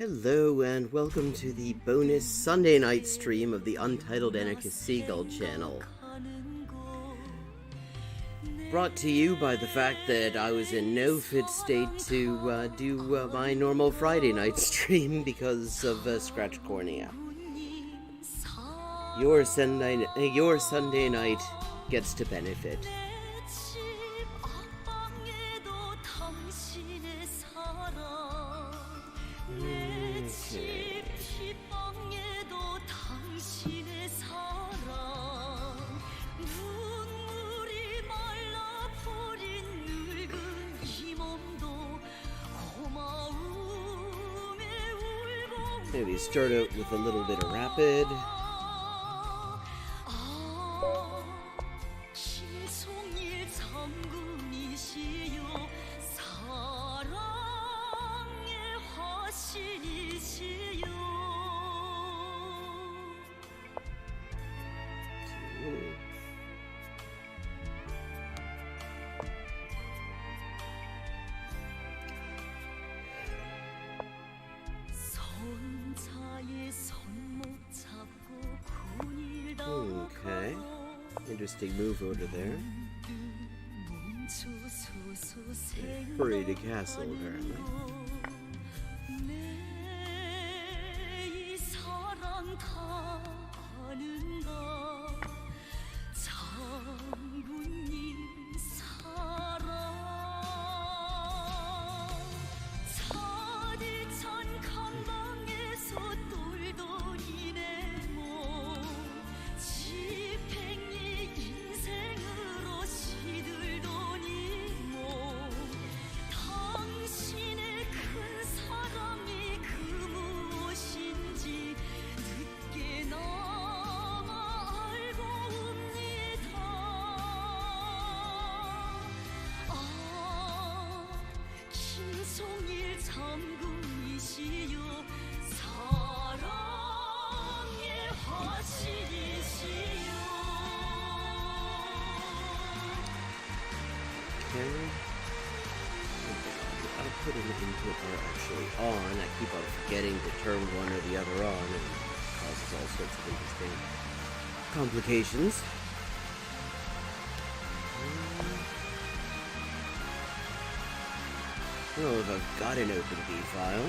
Hello and welcome to the bonus Sunday night stream of the Untitled Anarchist Seagull channel. Brought to you by the fact that I was in no fit state to do my normal Friday night stream because of Scratch Corneal. Your Sunday night gets to benefit. Maybe start out with a little bit of rapid. Okay, interesting move over there. Hurry to castle, apparently. I'll put an input are actually on. I keep on forgetting to turn one or the other on, and it causes all sorts of interesting complications. I don't know if I've got an open B file.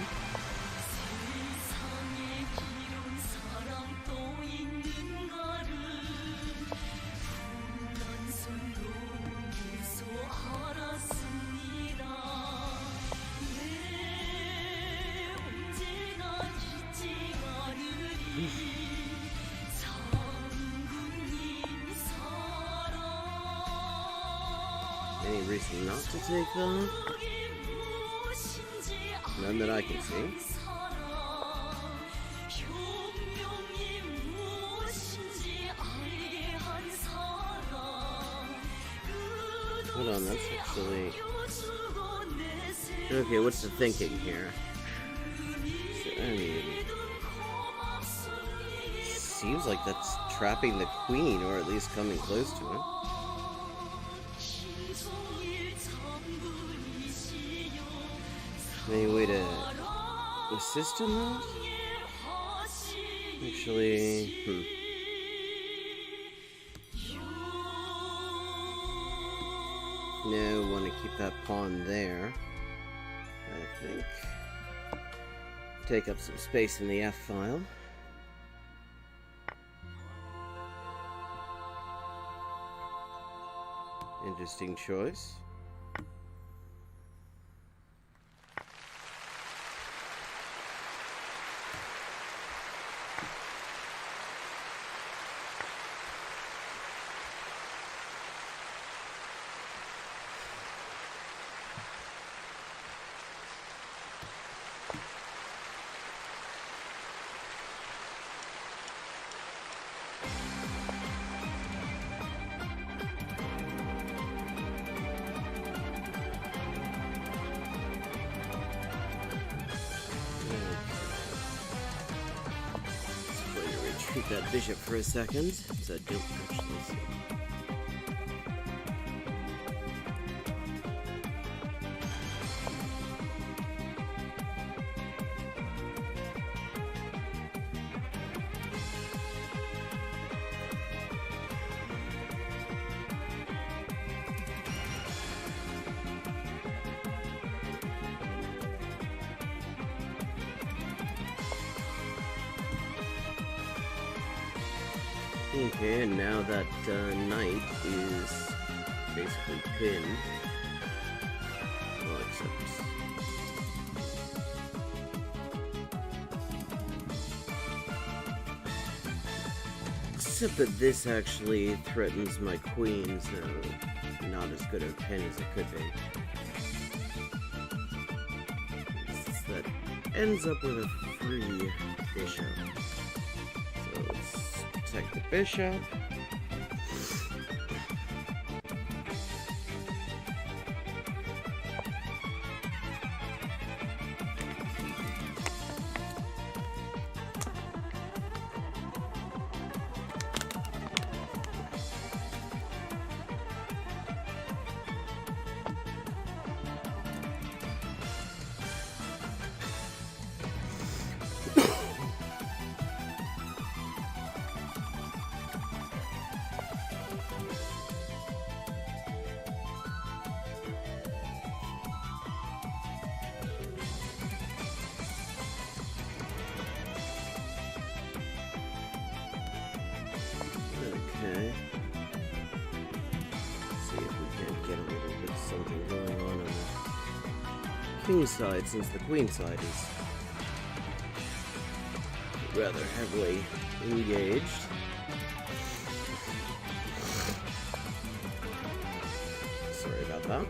Any reason not to take that? None that I can see. Hold on, that's actually... Okay, what's the thinking here? I mean... Seems like that's trapping the queen, or at least coming close to it. Any way to assist in that? Actually, No, want to keep that pawn there. I think. Take up some space in the F file. Interesting choice. Keep that bishop for a second, so I don't actually see. Okay, and now that knight is basically pinned. Well, except that this actually threatens my queen, so not as good a pin as it could be. That ends up with a free bishop. So let's protect the bishop. Okay. Let's see if we can't get a little bit of something going on the king side, since the queen side is rather heavily engaged. Sorry about that.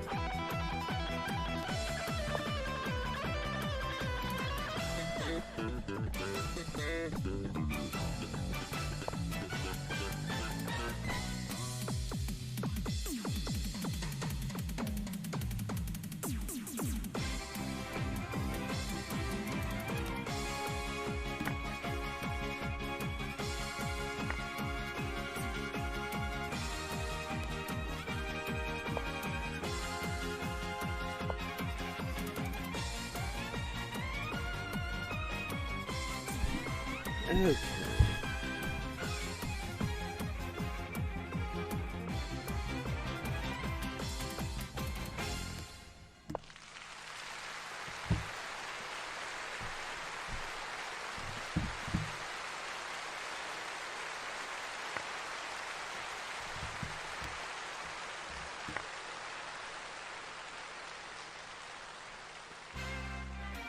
Okay.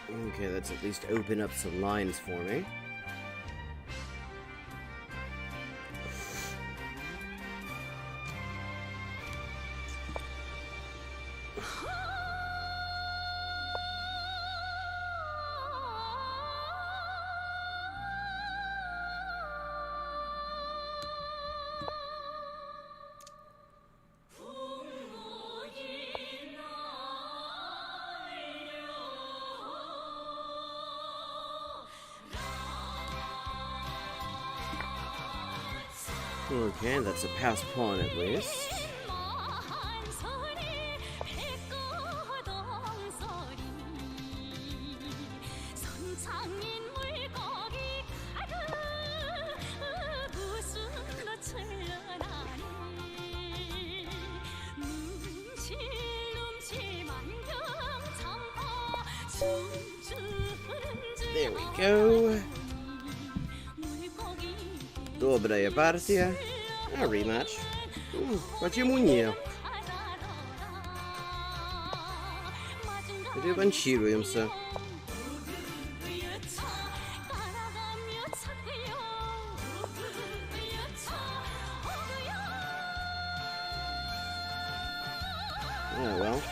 Okay, let's at least open up some lines for me. Okay, that's a pass pawn at least. There we go. Добрая партия. A rematch. Почему нет? Реваншируемся. Oh well.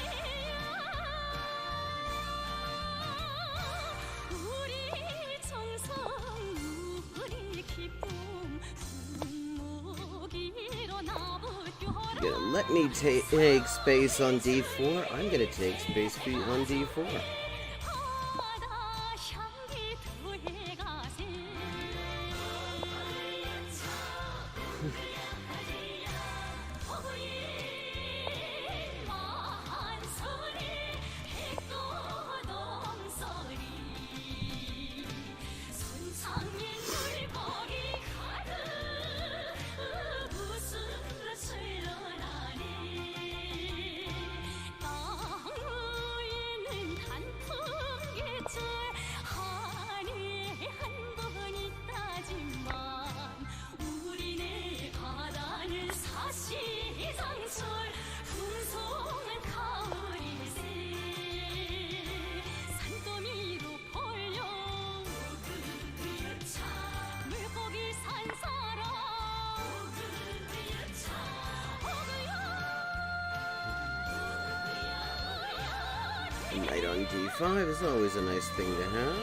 Gonna let me take space on d4. I'm gonna take space on d4. A knight on d5 is always a nice thing to have.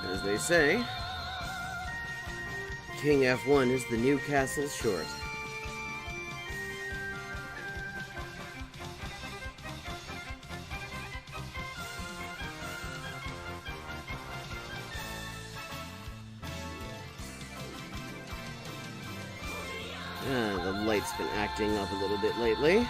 As they say, King F1 is the new castle short. The light's been acting up a little bit lately.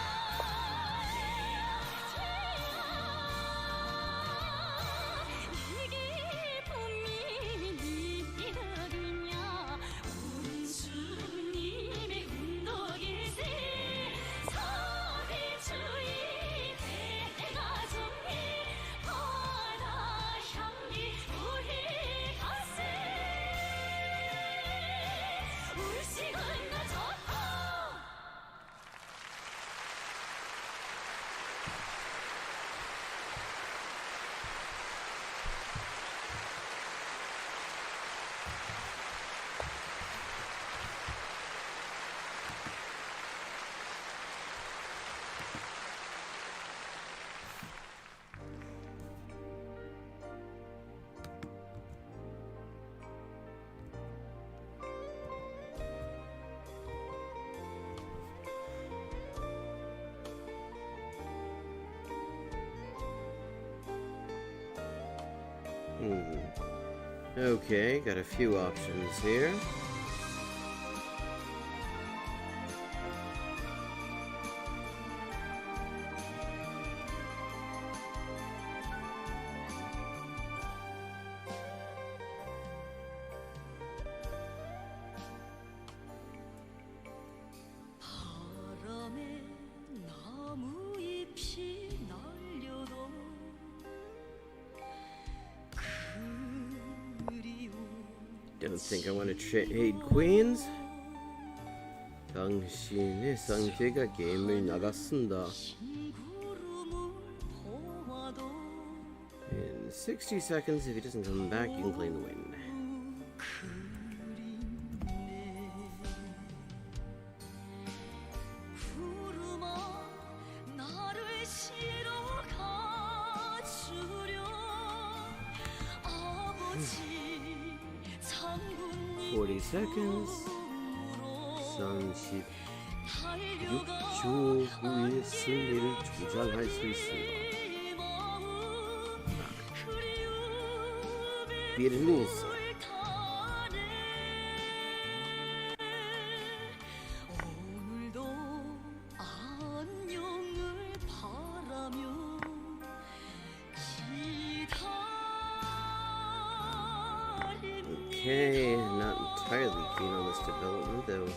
Okay, got a few options here. Don't think I want to trade queens. 당신의 상대가 게임을 나갔습니다. In 60 seconds, if he doesn't come back, you can claim the win. Seconds. 36초 후에 승리를 주장할 수 있습니다. Beat and lose. Okay, not entirely keen on this development, though.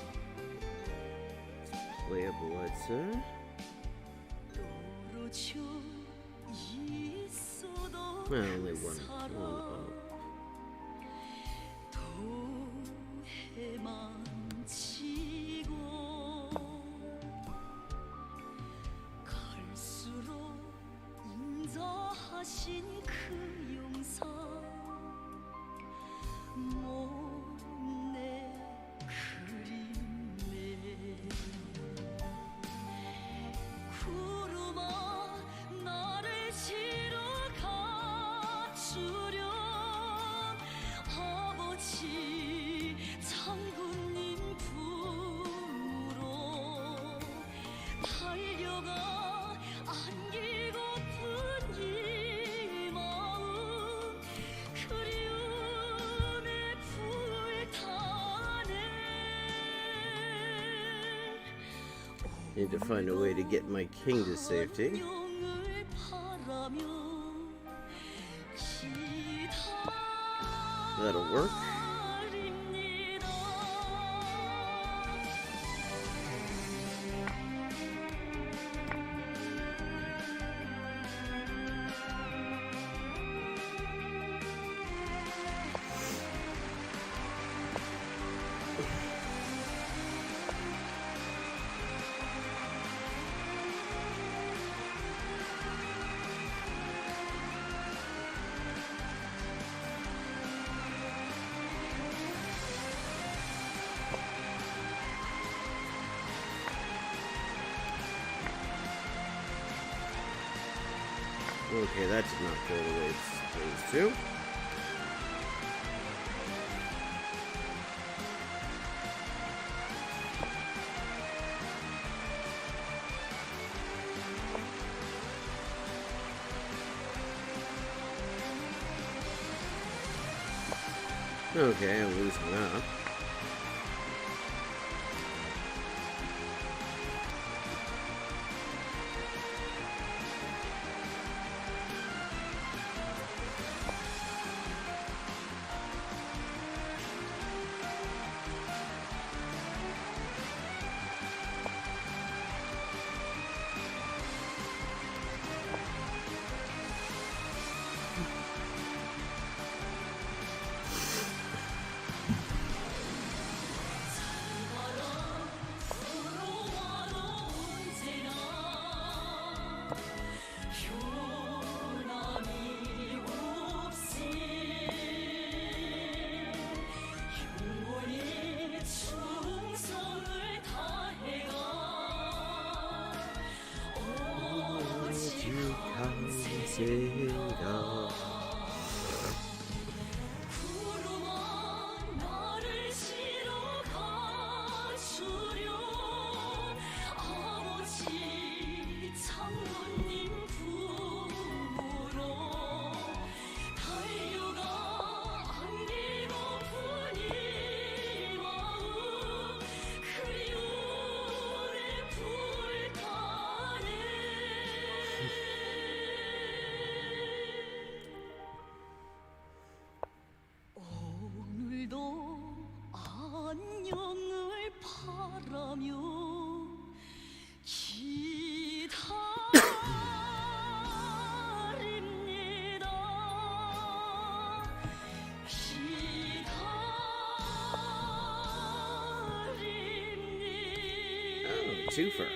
Let's play a Bloodsir. Well, only one above. Need to find a way to get my king to safety. That'll work. Okay, that did not go the way it's supposed to. Okay, I'm losing that. Twofer.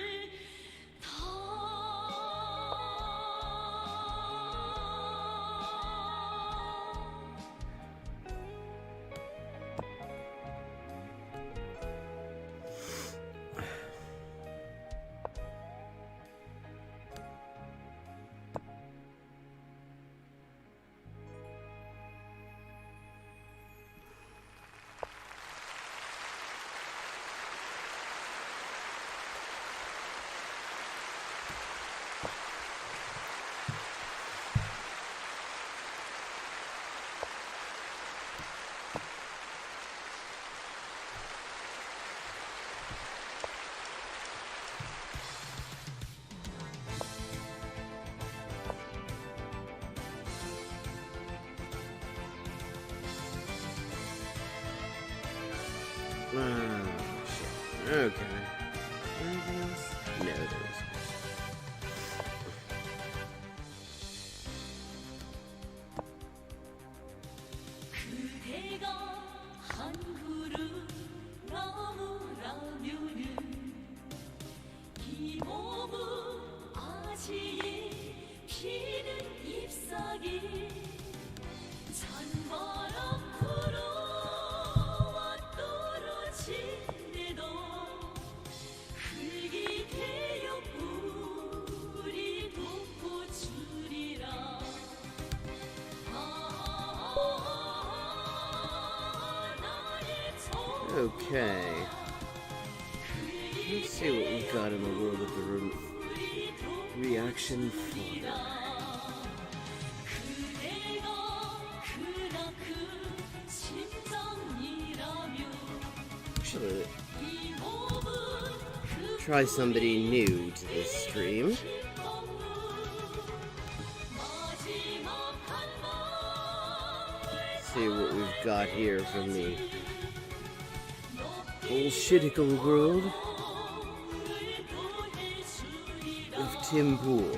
Shit. Okay. Anything else? No, there isn't. Okay. Let's see what we've got in the world of the reaction fodder. Actually, try somebody new to this stream. See what we've got here from the bullshitical world of Tim Pool.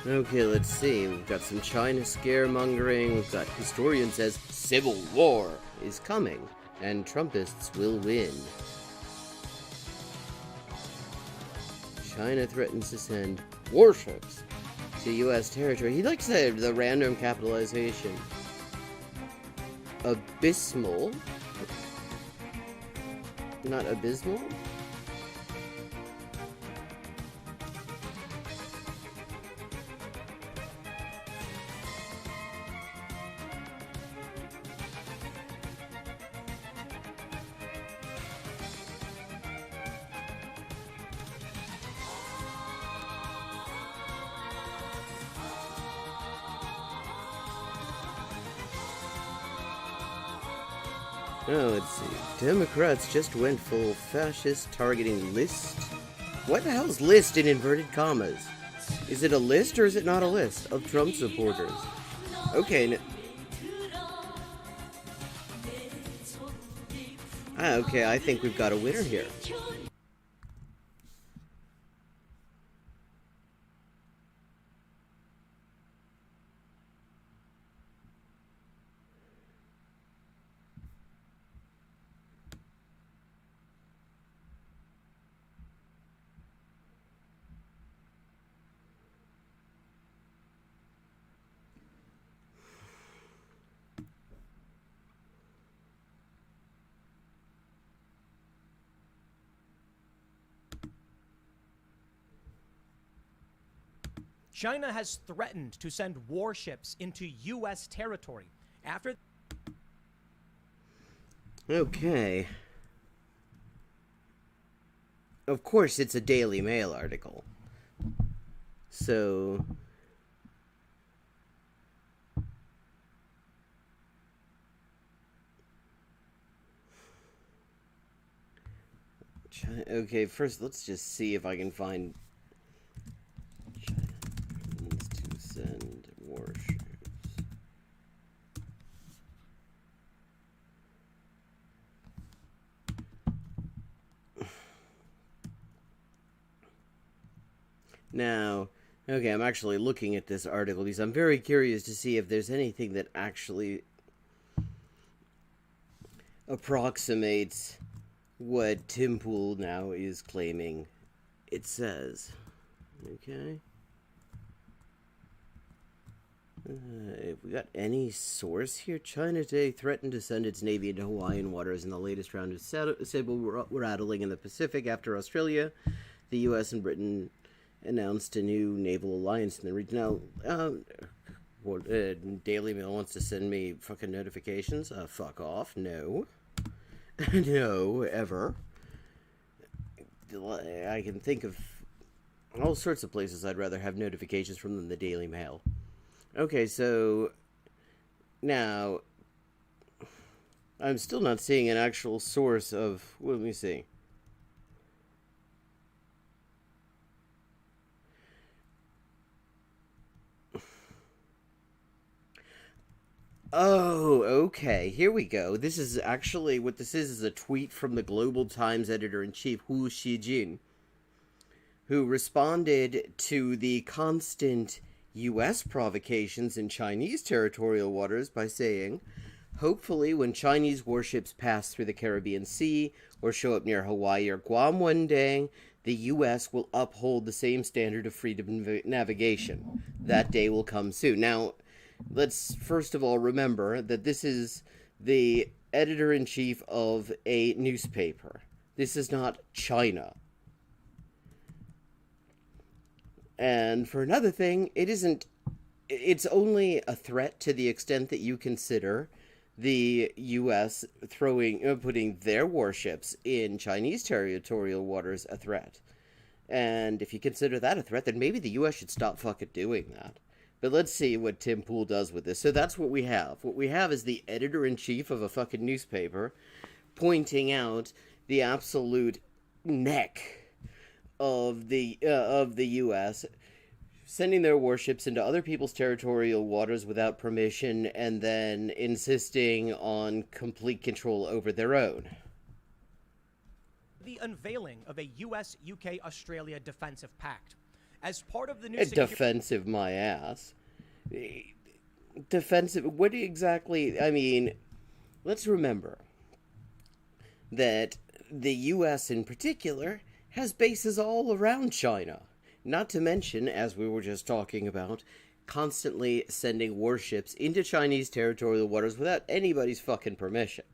Okay, let's see. We've got some China scaremongering. We've got historian says civil war is coming and Trumpists will win. China threatens to send warships to U.S. territory. He likes the random capitalization. Abysmal? Not abysmal? Oh, let's see. Democrats just went full fascist targeting list. What the hell's list in inverted commas? Is it a list or is it not a list of Trump supporters? Okay. Okay, I think we've got a winner here. China has threatened to send warships into U.S. territory after... Okay. Of course, it's a Daily Mail article. So... Okay, first let's just see if I can find... Send warships. Now, okay, I'm actually looking at this article because I'm very curious to see if there's anything that actually approximates what Tim Pool now is claiming it says. Okay. If we got any source here, China today threatened to send its navy into Hawaiian waters in the latest round of saber rattling in the Pacific after Australia, the U.S. and Britain announced a new naval alliance in the region. Now, Daily Mail wants to send me fucking notifications. Fuck off. No. No, ever. I can think of all sorts of places I'd rather have notifications from than the Daily Mail. Okay, so now I'm still not seeing an actual source of, well, let me see. Oh, okay, here we go. This is actually, what this is a tweet from the Global Times editor-in-chief, Hu Xijin, who responded to the constant U.S. provocations in Chinese territorial waters by saying, hopefully when Chinese warships pass through the Caribbean Sea or show up near Hawaii or Guam one day, the U.S. will uphold the same standard of freedom of navigation. That day will come soon. Now, let's first of all remember that this is the editor-in-chief of a newspaper. This is not China. And for another thing, it's only a threat to the extent that you consider the U.S. putting their warships in Chinese territorial waters a threat. And if you consider that a threat, then maybe the U.S. should stop fucking doing that. But let's see what Tim Pool does with this. So that's what we have. What we have is the editor-in-chief of a fucking newspaper pointing out the absolute neck of the U.S., sending their warships into other people's territorial waters without permission, and then insisting on complete control over their own. The unveiling of a US-UK-Australia defensive pact. As part of the new defensive, my ass. Defensive, what exactly? I mean, let's remember that the U.S. in particular has bases all around China. Not to mention, as we were just talking about, constantly sending warships into Chinese territorial waters without anybody's fucking permission.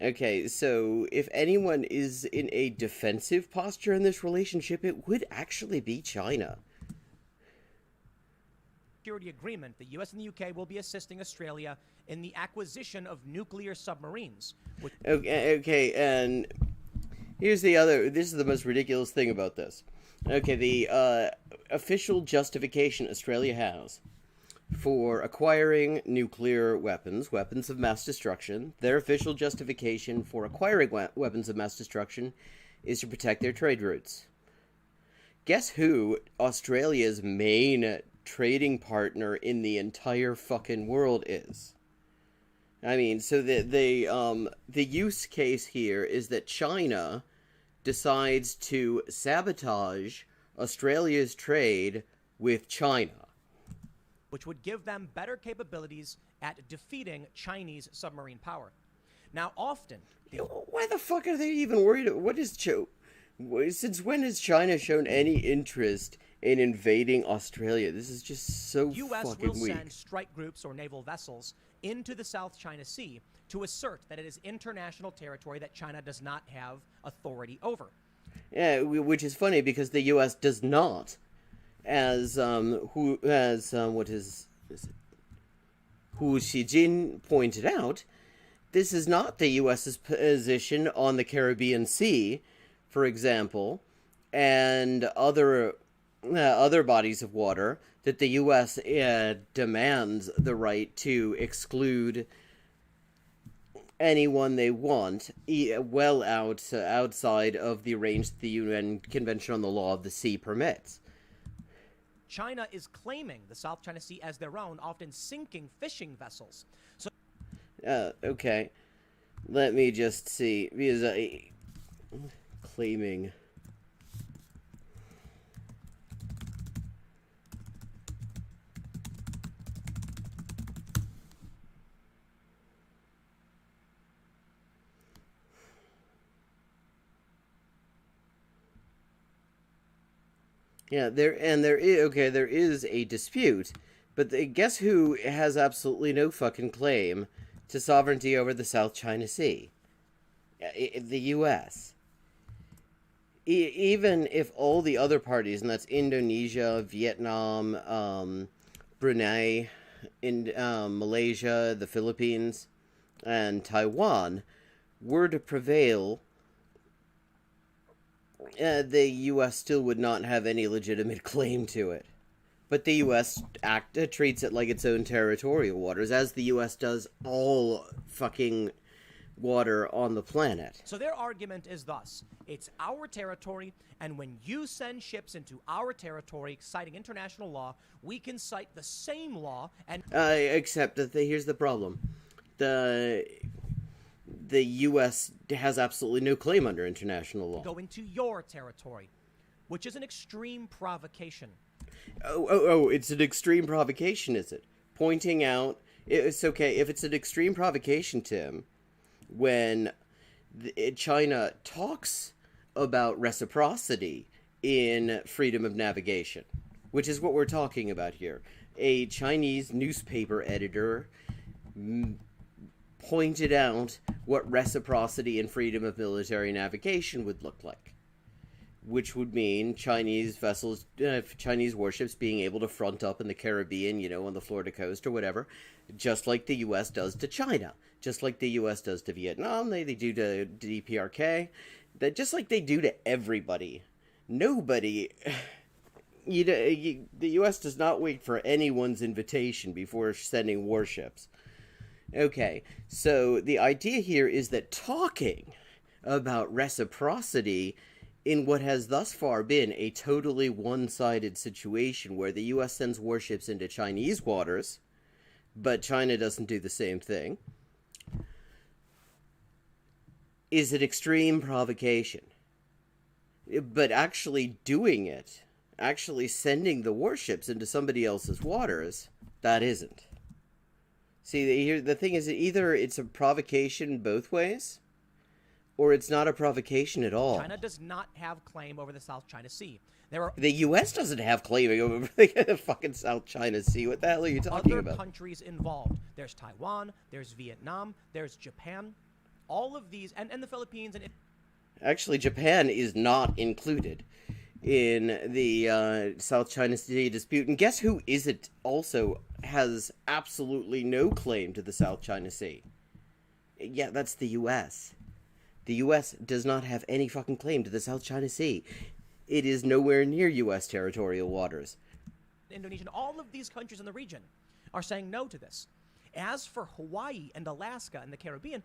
Okay, so if anyone is in a defensive posture in this relationship, it would actually be China. Security agreement, the US and the UK will be assisting Australia in the acquisition of nuclear submarines. Okay, and here's the other, this is the most ridiculous thing about this. Okay, the official justification Australia has for acquiring nuclear weapons, weapons of mass destruction, their official justification for acquiring weapons of mass destruction is to protect their trade routes. Guess who Australia's main trading partner in the entire fucking world is? I mean, so the use case here is that China decides to sabotage Australia's trade with China, which would give them better capabilities at defeating Chinese submarine power. Now, often... Why the fuck are they even worried? Since when has China shown any interest in invading Australia? This is just so fucking weak. U.S. will send strike groups or naval vessels into the South China Sea to assert that it is international territory that China does not have authority over. Yeah, which is funny because the U.S. does not. As Hu Xijin pointed out, this is not the U.S.'s position on the Caribbean Sea, for example, and other bodies of water that the U.S. demands the right to exclude anyone they want well outside of the range that the UN Convention on the Law of the Sea permits. China is claiming the South China Sea as their own, often sinking fishing vessels. So, okay. Let me just see. Because claiming... Yeah, there is a dispute, but guess who has absolutely no fucking claim to sovereignty over the South China Sea? The U.S. Even if all the other parties, and that's Indonesia, Vietnam, Brunei, Malaysia, the Philippines, and Taiwan, were to prevail, the U.S. still would not have any legitimate claim to it. But the U.S. treats it like its own territorial waters, as the U.S. does all fucking water on the planet. So their argument is thus: it's our territory, and when you send ships into our territory citing international law, we can cite the same law and... except that here's the problem. The U.S. has absolutely no claim under international law. Go into your territory, which is an extreme provocation. Oh, it's an extreme provocation, is it? Pointing out, it's okay, if it's an extreme provocation, Tim, when China talks about reciprocity in freedom of navigation, which is what we're talking about here. A Chinese newspaper editor pointed out what reciprocity and freedom of military navigation would look like. which would mean Chinese vessels, Chinese warships being able to front up in the Caribbean, on the Florida coast or whatever, just like the U.S. does to China, just like the U.S. does to Vietnam, they do to DPRK, that just like they do to everybody. Nobody, the U.S. does not wait for anyone's invitation before sending warships. Okay, so the idea here is that talking about reciprocity in what has thus far been a totally one-sided situation where the U.S. sends warships into Chinese waters, but China doesn't do the same thing, is an extreme provocation. But actually doing it, actually sending the warships into somebody else's waters, that isn't. See, the thing is that either it's a provocation both ways, or it's not a provocation at all. China does not have claim over the South China Sea. The U.S. doesn't have claim over the fucking South China Sea. What the hell are you talking about? Other countries involved. There's Taiwan, there's Vietnam, there's Japan. All of these, and the Philippines. Actually, Japan is not included in the South China Sea dispute. And guess who isn't also has absolutely no claim to the South China Sea? Yeah, that's the U.S. The U.S. does not have any fucking claim to the South China Sea. It is nowhere near U.S. territorial waters. Indonesia, all of these countries in the region are saying no to this. As for Hawaii and Alaska and the Caribbean,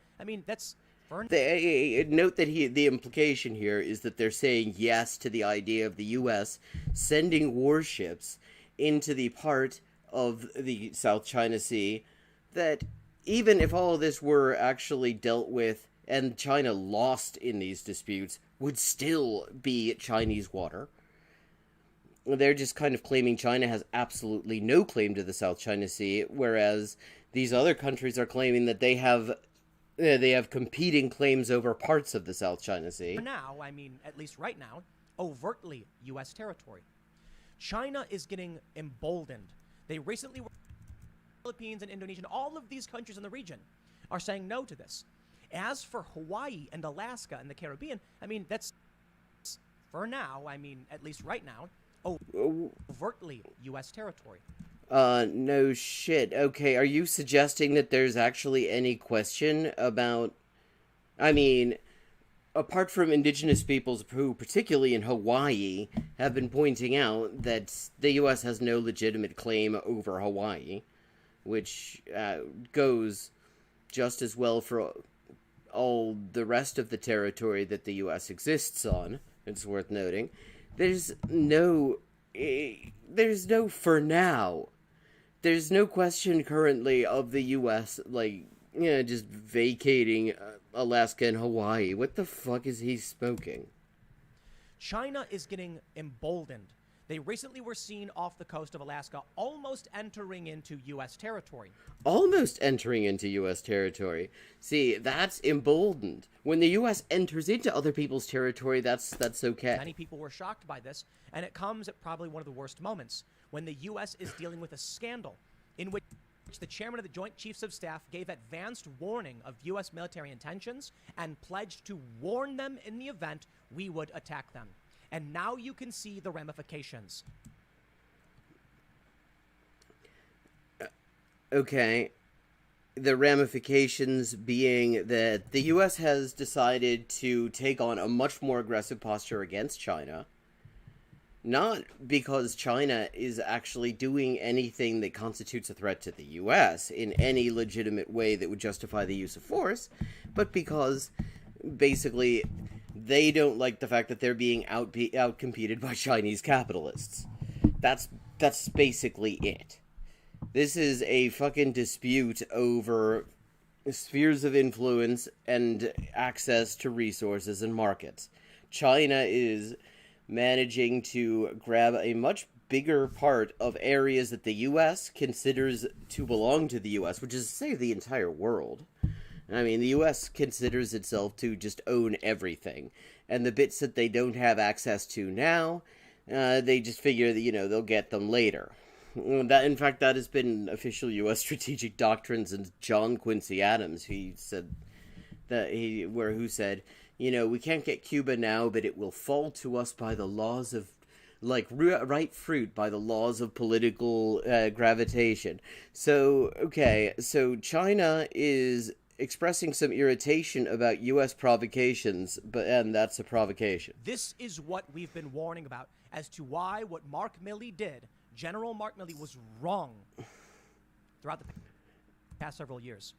that's... Note that the implication here is that they're saying yes to the idea of the U.S. sending warships into the part of the South China Sea that even if all of this were actually dealt with and China lost in these disputes, would still be Chinese water. They're just kind of claiming China has absolutely no claim to the South China Sea, whereas these other countries are claiming that they have competing claims over parts of the South China Sea. For now, at least right now, overtly U.S. territory. China is getting emboldened. They recently were... Philippines and Indonesia, all of these countries in the region are saying no to this. As for Hawaii and Alaska and the Caribbean, that's... For now, at least right now, overtly U.S. territory. No shit. Okay, are you suggesting that there's actually any question about... apart from indigenous peoples who, particularly in Hawaii, have been pointing out that the U.S. has no legitimate claim over Hawaii, which goes just as well for all the rest of the territory that the U.S. exists on, it's worth noting. There's no for now. There's no question currently of the U.S., just vacating Alaska and Hawaii. What the fuck is he smoking? China is getting emboldened. They recently were seen off the coast of Alaska, almost entering into U.S. territory. Almost entering into U.S. territory. See, that's emboldened. When the U.S. enters into other people's territory, that's okay. Many people were shocked by this, and it comes at probably one of the worst moments, when the U.S. is dealing with a scandal in which the chairman of the Joint Chiefs of Staff gave advanced warning of U.S. military intentions and pledged to warn them in the event we would attack them. And now you can see the ramifications. Okay. The ramifications being that the U.S. has decided to take on a much more aggressive posture against China. Not because China is actually doing anything that constitutes a threat to the U.S. in any legitimate way that would justify the use of force, but because basically they don't like the fact that they're being outcompeted by Chinese capitalists. That's basically it. This is a fucking dispute over spheres of influence and access to resources and markets. China is managing to grab a much bigger part of areas that the U.S. considers to belong to the U.S., which is to say the entire world. The U.S. considers itself to just own everything. And the bits that they don't have access to now, they just figure that, they'll get them later. In fact, that has been official U.S. strategic doctrine since John Quincy Adams. He said who said, you know, we can't get Cuba now, but it will fall to us by the laws of, like, ripe fruit by the laws of political gravitation. So, okay, so China is expressing some irritation about U.S. provocations, and that's a provocation. This is what we've been warning about as to why what Mark Milley did, General Mark Milley, was wrong throughout the past several years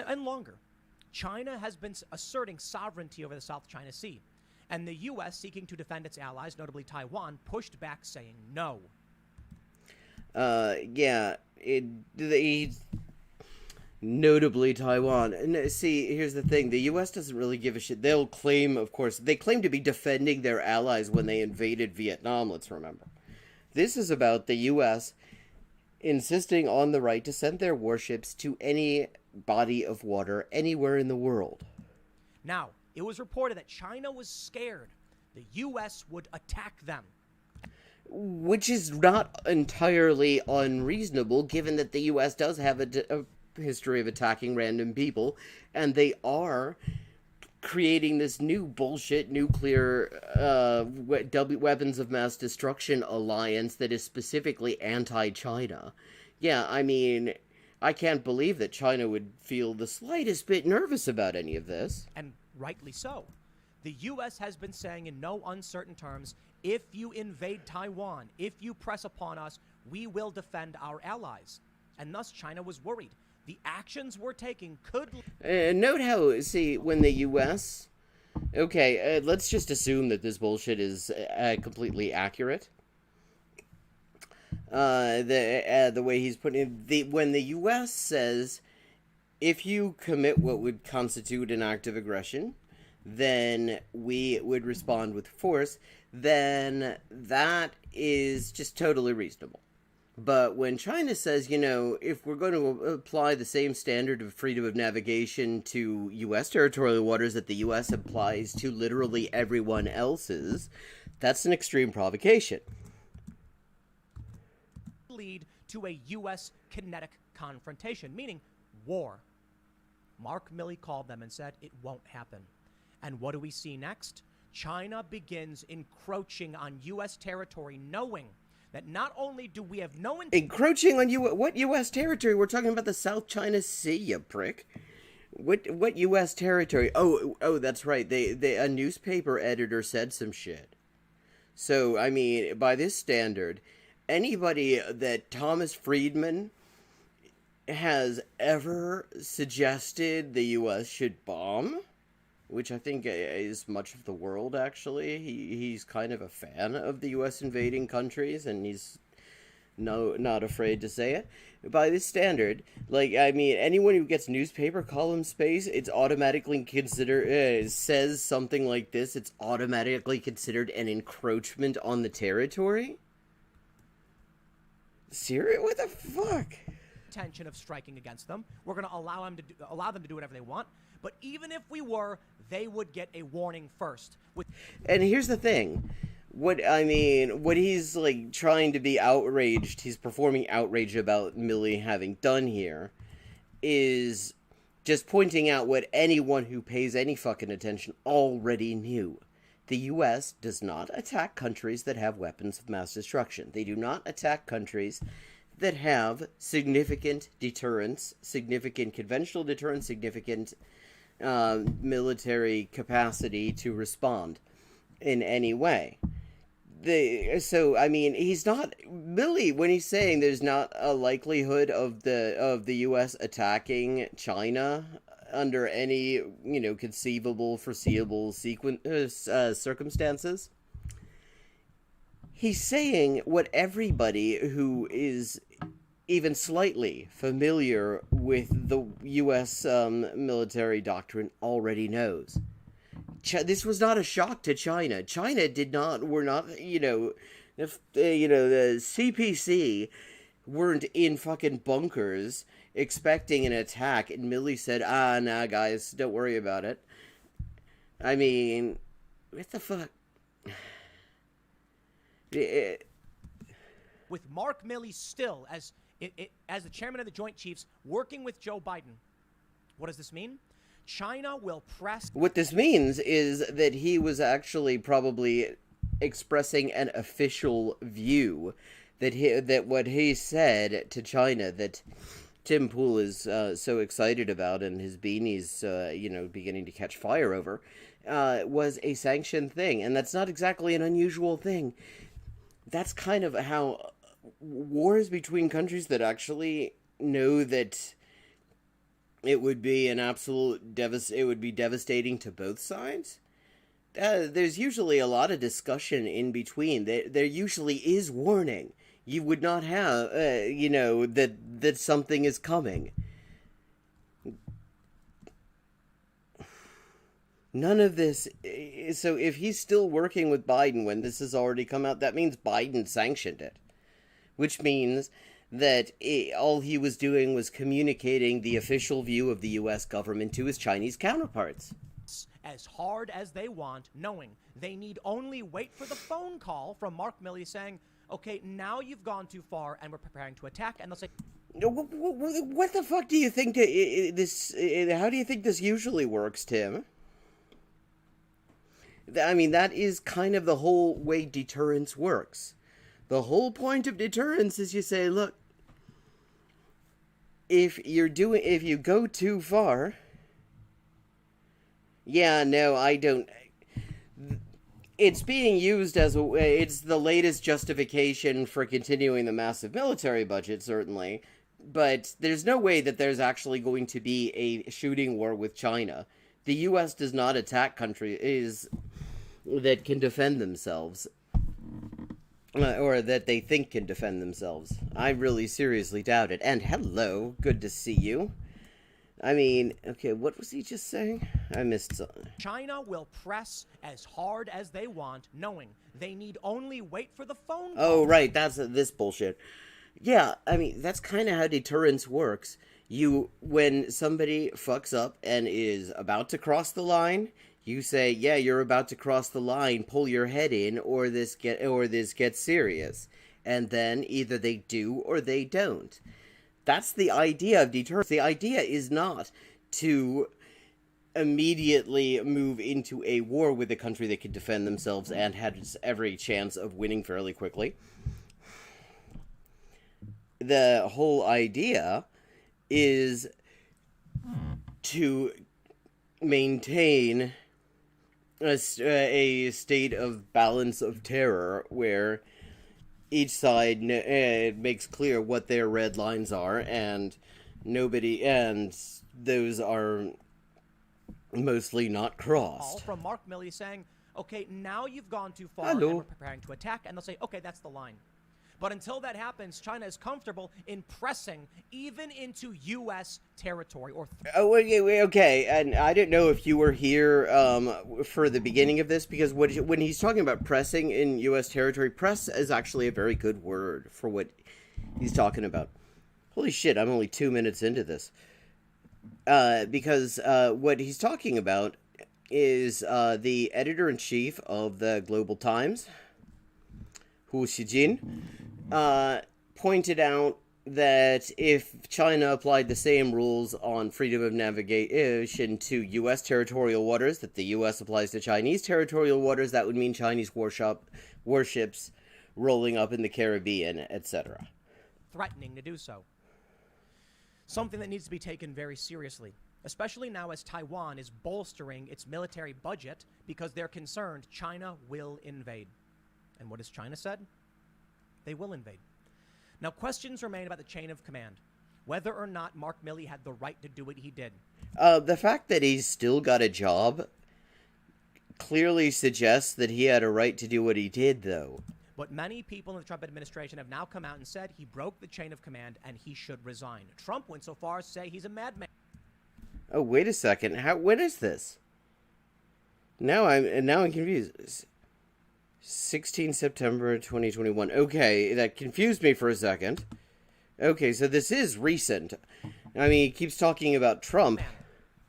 and longer. China has been asserting sovereignty over the South China Sea, and the U.S., seeking to defend its allies, notably Taiwan, pushed back saying no. Notably Taiwan. And see, here's the thing. The U.S. doesn't really give a shit. They'll claim, of course, they claim to be defending their allies when they invaded Vietnam, let's remember. This is about the U.S. insisting on the right to send their warships to any body of water anywhere in the world. Now, it was reported that China was scared the U.S. would attack them. Which is not entirely unreasonable, given that the U.S. does have a history of attacking random people, and they are creating this new bullshit nuclear weapons of mass destruction alliance that is specifically anti-China. Yeah, I mean, I can't believe that China would feel the slightest bit nervous about any of this. And rightly so. The U.S. has been saying in no uncertain terms, if you invade Taiwan, if you press upon us, we will defend our allies. And thus China was worried. The actions we're taking could... Note how, see, when the U.S... Okay, let's just assume that this bullshit is completely accurate. The way he's putting it, when the U.S. says, if you commit what would constitute an act of aggression, then we would respond with force, then that is just totally reasonable. But when China says, you know, if we're going to apply the same standard of freedom of navigation to U.S. territorial waters that the U.S. applies to literally everyone else's, that's an extreme provocation. Lead to a U.S. kinetic confrontation, meaning war. Mark Milley called them and said it won't happen. And what do we see next? China begins encroaching on U.S. territory, knowing that not only do we have no... Encroaching on what U.S. territory? We're talking about the South China Sea, you prick. What U.S. territory? Oh, that's right. A newspaper editor said some shit. So, I mean, by this standard, anybody that Thomas Friedman has ever suggested the U.S. should bomb, which I think is much of the world, actually. He's kind of a fan of the U.S. invading countries, and he's not afraid to say it. By this standard, like, I mean, anyone who gets newspaper column space, it's automatically considered, says something like this, it's automatically considered an encroachment on the territory? Serious? What the fuck? Intention of striking against them. We're going to allow them to do whatever they want. But even if we were, they would get a warning first. And here's the thing. What he's, like, trying to be outraged, he's performing outrage about Milley having done here, is just pointing out what anyone who pays any fucking attention already knew. The U.S. does not attack countries that have weapons of mass destruction. They do not attack countries that have significant deterrence, significant conventional deterrence, significant military capacity to respond in any way. So, I mean, he's not... Milley, when he's saying there's not a likelihood of the U.S. attacking China under any, you know, conceivable, foreseeable circumstances, he's saying what everybody who is even slightly familiar with the U.S. military doctrine already knows. This was not a shock to China. China were not, you know, the CPC weren't in fucking bunkers expecting an attack, and Milley said, nah, guys, don't worry about it. I mean, what the fuck? With Mark Milley still as the chairman of the Joint Chiefs working with Joe Biden, what does this mean? China will press. What this means is that he was actually probably expressing an official view that what he said to China that Tim Pool is so excited about and his beanie's beginning to catch fire over was a sanctioned thing, and that's not exactly an unusual thing. That's kind of how wars between countries that actually know that it would be it would be devastating to both sides. There's usually a lot of discussion in between. There usually is warning. You would not have, that something is coming. None of this. So if he's still working with Biden when this has already come out, that means Biden sanctioned it. Which means that all he was doing was communicating the official view of the U.S. government to his Chinese counterparts. As hard as they want, knowing they need only wait for the phone call from Mark Milley saying, okay, now you've gone too far and we're preparing to attack, and they'll say, what the fuck do you think this, how do you think this usually works, Tim? I mean, that is kind of the whole way deterrence works. The whole point of deterrence is you say, look, if you go too far, yeah, no, I don't. It's being used as it's the latest justification for continuing the massive military budget, certainly. But there's no way that there's actually going to be a shooting war with China. The U.S. does not attack countries that can defend themselves. Or that they think can defend themselves. I really seriously doubt it. And hello, good to see you. I mean, okay, what was he just saying? I missed something. China will press as hard as they want, knowing they need only wait for the phone call. Oh, right, that's this bullshit. Yeah, I mean, that's kind of how deterrence works. When somebody fucks up and is about to cross the line, you say, yeah, you're about to cross the line, pull your head in, or this gets serious. And then either they do or they don't. That's the idea of deterrence. The idea is not to immediately move into a war with a country that can defend themselves and has every chance of winning fairly quickly. The whole idea is to maintain a state of balance of terror where each side makes clear what their red lines are, and those are mostly not crossed. From Mark Milley saying, okay, now you've gone too far Hello. and we're preparing to attack, and they'll say, okay, that's the line. But until that happens, China is comfortable in pressing even into U.S. territory. Okay, and I didn't know if you were here for the beginning of this, because when he's talking about pressing in U.S. territory, press is actually a very good word for what he's talking about. Holy shit, I'm only 2 minutes into this. Because what he's talking about is the editor-in-chief of the Global Times, Hu Xijin, pointed out that if China applied the same rules on freedom of navigation to U.S. territorial waters that the U.S. applies to Chinese territorial waters, that would mean Chinese warships rolling up in the Caribbean, etc. Threatening to do so. Something that needs to be taken very seriously, especially now as Taiwan is bolstering its military budget because they're concerned China will invade. And what has China said? They will invade. Now, questions remain about the chain of command, whether or not Mark Milley had the right to do what he did. The fact that he's still got a job clearly suggests that he had a right to do what he did, though. But many people in the Trump administration have now come out and said he broke the chain of command and he should resign. Trump went so far as to say he's a madman. Oh, wait a second. When is this? Now I'm confused. 16 September 2021. Okay, that confused me for a second. Okay, so this is recent. I mean, he keeps talking about Trump. Man,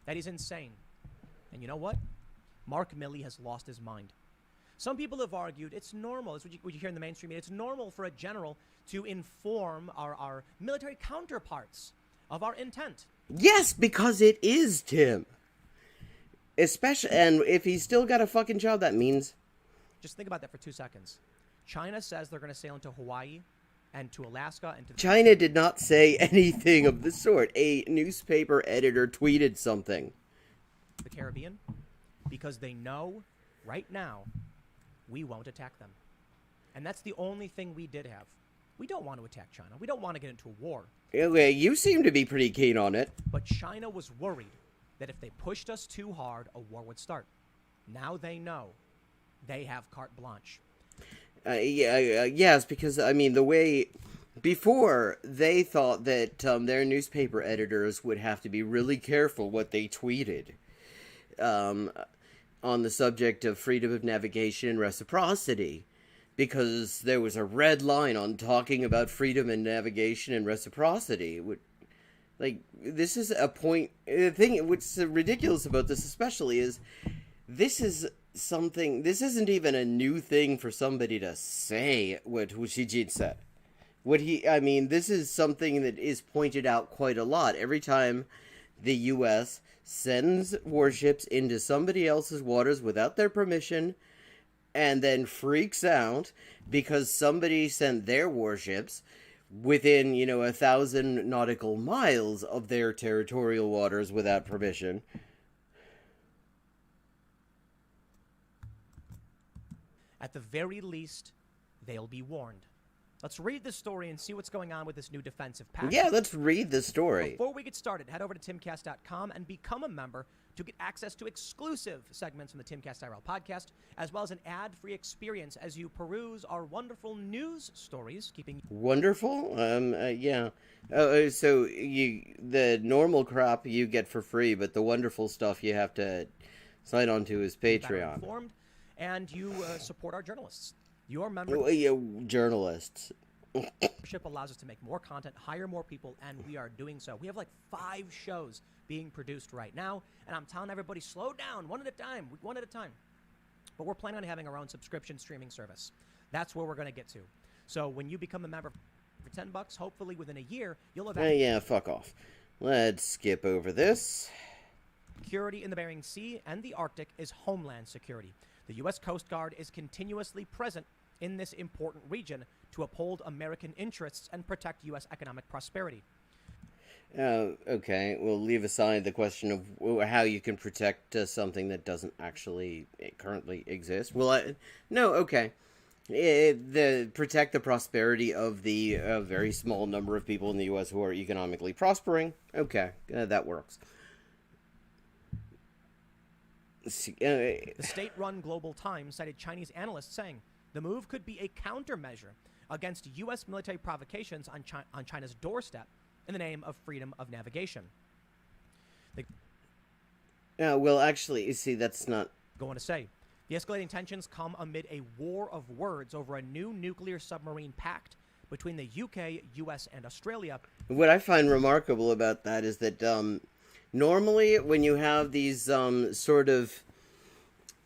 that is insane. And you know what? Mark Milley has lost his mind. Some people have argued it's normal, it's what you hear in the mainstream media, it's normal for a general to inform our military counterparts of our intent. Yes, because it is, Tim. Especially, and if he's still got a fucking job, that means... Just think about that for 2 seconds. China says they're going to sail into Hawaii and to Alaska and to... China did not say anything of the sort. A newspaper editor tweeted something. The Caribbean, because they know right now we won't attack them. And that's the only thing we did have. We don't want to attack China. We don't want to get into a war. Okay, you seem to be pretty keen on it. But China was worried that if they pushed us too hard, a war would start. Now they know they have carte blanche. Yes, because, I mean, the way... Before, they thought that their newspaper editors would have to be really careful what they tweeted on the subject of freedom of navigation and reciprocity, because there was a red line on talking about freedom and navigation and reciprocity. Like, this is a point... The thing what's ridiculous about this especially is this is something... This isn't even a new thing for somebody to say what Hu Xijin said. This is something that is pointed out quite a lot. Every time the U.S. sends warships into somebody else's waters without their permission, and then freaks out because somebody sent their warships within, 1,000 nautical miles of their territorial waters without permission. At the very least, they'll be warned. Let's read this story and see what's going on with this new defensive pact. Yeah, let's read the story. Before we get started, head over to timcast.com and become a member to get access to exclusive segments from the Timcast IRL podcast, as well as an ad-free experience as you peruse our wonderful news stories, keeping... Wonderful? Yeah. So the normal crap you get for free, but the wonderful stuff you have to sign on to is Patreon. Informed, and you support our journalists. Your membership journalists. allows us to make more content, hire more people, and we are doing so. We have like 5 shows being produced right now, and I'm telling everybody, slow down, one at a time. But we're planning on having our own subscription streaming service. That's where we're going to get to. So when you become a member for $10, hopefully within a year, you'll have... Yeah, fuck off. Let's skip over this. Security in the Bering Sea and the Arctic is homeland security. The U.S. Coast Guard is continuously present in this important region to uphold American interests and protect U.S. economic prosperity. Okay, we'll leave aside the question of how you can protect something that doesn't actually currently exist. No, okay. Protect the prosperity of the very small number of people in the U.S. who are economically prospering. Okay, that works. The state-run Global Times cited Chinese analysts saying the move could be a countermeasure against U.S. military provocations on China's doorstep in the name of freedom of navigation. Well, actually, you see, that's not... Go on to say, the escalating tensions come amid a war of words over a new nuclear submarine pact between the UK, US, and Australia. What I find remarkable about that is that normally when you have these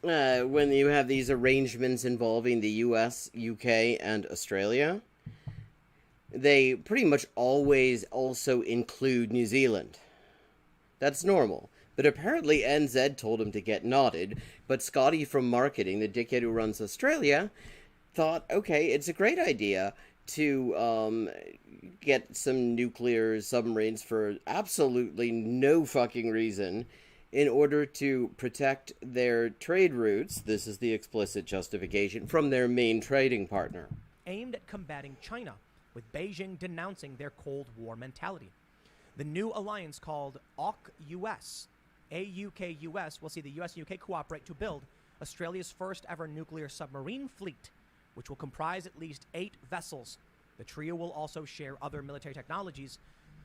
when you have these arrangements involving the US, UK, and Australia, they pretty much always also include New Zealand. That's normal. But apparently NZ told him to get nodded, but Scotty from marketing, the dickhead who runs Australia, thought, okay, it's a great idea to get some nuclear submarines for absolutely no fucking reason in order to protect their trade routes, this is the explicit justification, from their main trading partner. Aimed at combating China, with Beijing denouncing their Cold War mentality. The new alliance called AUKUS, AUKUS, will see the US and UK cooperate to build Australia's first ever nuclear submarine fleet, which will comprise at least 8 vessels. The trio will also share other military technologies,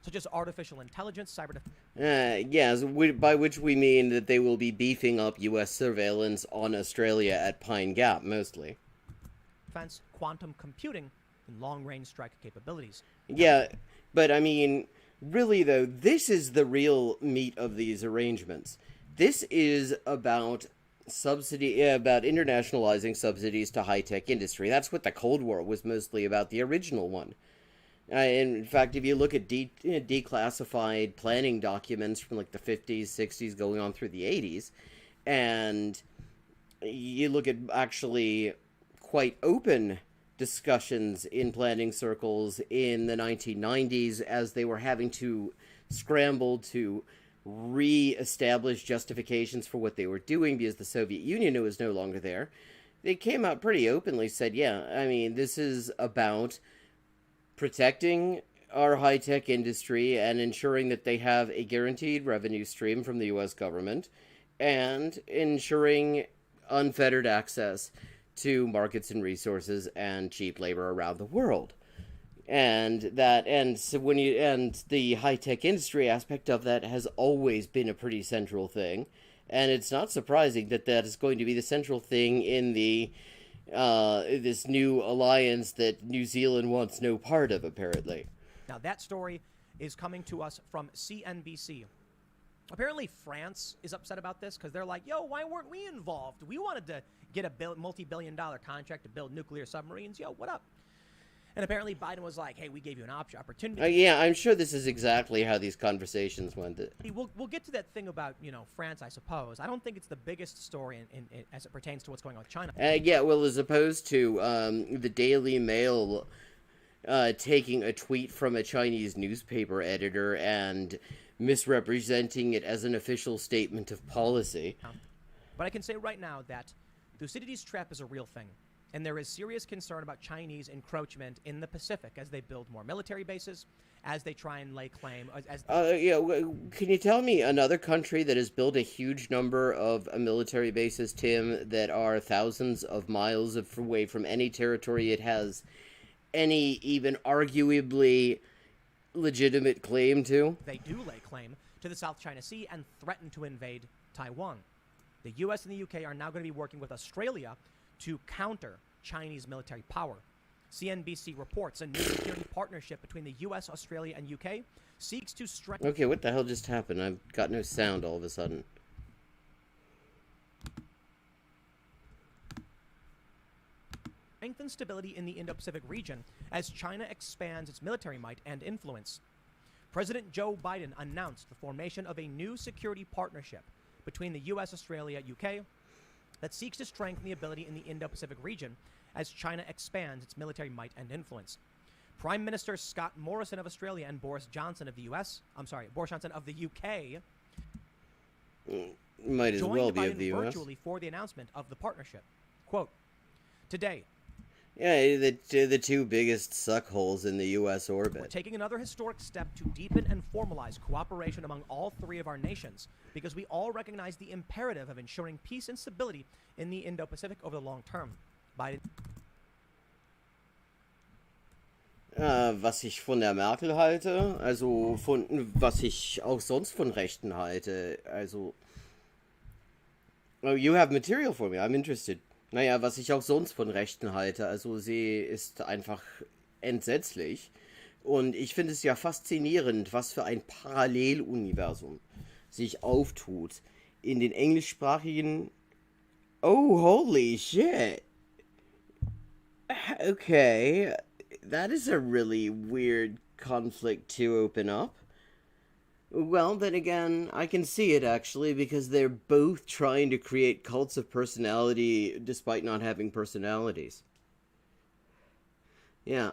such as artificial intelligence, cyber defense. Yes, by which we mean that they will be beefing up U.S. surveillance on Australia at Pine Gap, mostly. Defense, quantum computing, and long-range strike capabilities. Yeah, but I mean, really though, this is the real meat of these arrangements. This is about about internationalizing subsidies to high-tech industry. That's what the Cold War was mostly about, the original one. In fact, if you look at declassified planning documents from like the 50s, 60s, going on through the 80s, And you look at actually quite open discussions in planning circles in the 1990s as they were having to scramble to re-establish justifications for what they were doing because the Soviet Union was no longer there. They came out pretty openly, said, yeah, I mean, this is about protecting our high-tech industry and ensuring that they have a guaranteed revenue stream from the U.S. government and ensuring unfettered access to markets and resources and cheap labor around the world. And so when you and the high-tech industry aspect of that has always been a pretty central thing, and it's not surprising that that is going to be the central thing in the this new alliance that New Zealand wants no part of, apparently. Now, that story is coming to us from CNBC. Apparently, France is upset about this because they're like, yo, why weren't we involved? We wanted to get a multi-billion-dollar contract to build nuclear submarines. Yo, what up? And apparently Biden was like, hey, we gave you an opportunity. Yeah, I'm sure this is exactly how these conversations went. We'll get to that thing about, France, I suppose. I don't think it's the biggest story as it pertains to what's going on with China. Yeah, well, as opposed to the Daily Mail taking a tweet from a Chinese newspaper editor and misrepresenting it as an official statement of policy. But I can say right now that Thucydides' trap is a real thing. And there is serious concern about Chinese encroachment in the Pacific as they build more military bases, as they try and lay claim. Can you tell me another country that has built a huge number of military bases, Tim, that are thousands of miles away from any territory it has any even arguably legitimate claim to? They do lay claim to the South China Sea and threaten to invade Taiwan. The U.S. and the U.K. are now going to be working with Australia to counter Chinese military power. CNBC reports a new security partnership between the U.S., Australia, and UK seeks to strengthen... Okay, what the hell just happened? I've got no sound all of a sudden. Strengthen stability in the Indo-Pacific region as China expands its military might and influence. President Joe Biden announced the formation of a new security partnership between the U.S., Australia, UK that seeks to strengthen the ability in the Indo-Pacific region as China expands its military might and influence. Prime Minister Scott Morrison of Australia and Boris Johnson of the UK might as well be Biden of the U.S. virtually for the announcement of the partnership. Quote, today, yeah, the two biggest suckholes in the U.S. orbit. we're taking another historic step to deepen and formalize cooperation among all three of our nations because we all recognize the imperative of ensuring peace and stability in the Indo-Pacific over the long term. Biden. Was ich von der Merkel halte, also was ich auch sonst von Rechten halte, also... Oh, you have material for me, I'm interested. Naja, was ich auch sonst von Rechten halte, also sie ist einfach entsetzlich. Und ich finde es ja faszinierend, was für ein Paralleluniversum sich auftut in den englischsprachigen... Oh, holy shit! Okay, that is a really weird conflict to open up. Well, then again, I can see it actually, because they're both trying to create cults of personality despite not having personalities. Ja.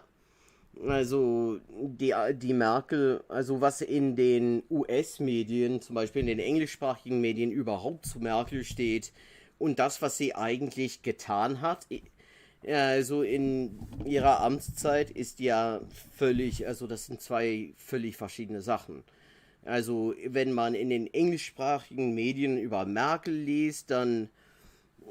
Also, die Merkel, also was in den US-Medien, zum Beispiel in den englischsprachigen Medien überhaupt zu Merkel steht und das, was sie eigentlich getan hat, also in ihrer Amtszeit ist ja völlig, also das sind zwei völlig verschiedene Sachen. Also, wenn man in den englischsprachigen Medien über Merkel liest, dann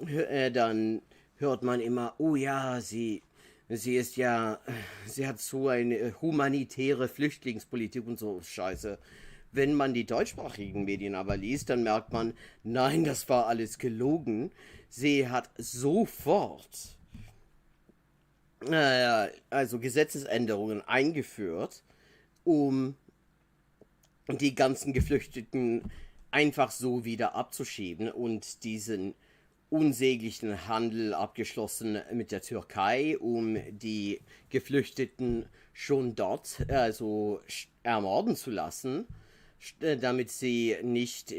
hört man immer, oh ja, sie ist ja, sie hat so eine humanitäre Flüchtlingspolitik und so Scheiße. Wenn man die deutschsprachigen Medien aber liest, dann merkt man, nein, das war alles gelogen. Sie hat sofort, also Gesetzesänderungen eingeführt, um die ganzen Geflüchteten einfach so wieder abzuschieben und diesen unsäglichen Handel abgeschlossen mit der Türkei, um die Geflüchteten schon dort ermorden zu lassen, damit sie nicht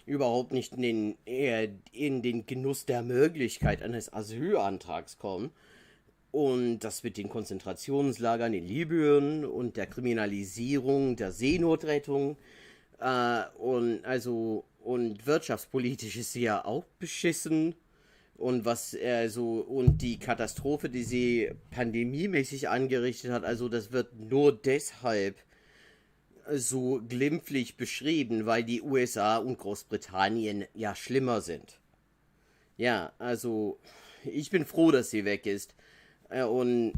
überhaupt nicht in den Genuss der Möglichkeit eines Asylantrags kommen. Und das mit den Konzentrationslagern in Libyen und der Kriminalisierung der Seenotrettung und wirtschaftspolitisch ist sie ja auch beschissen. Und die Katastrophe, die sie pandemiemäßig angerichtet hat, also das wird nur deshalb so glimpflich beschrieben, weil die USA und Großbritannien ja schlimmer sind. Ja, also ich bin froh, dass sie weg ist. Und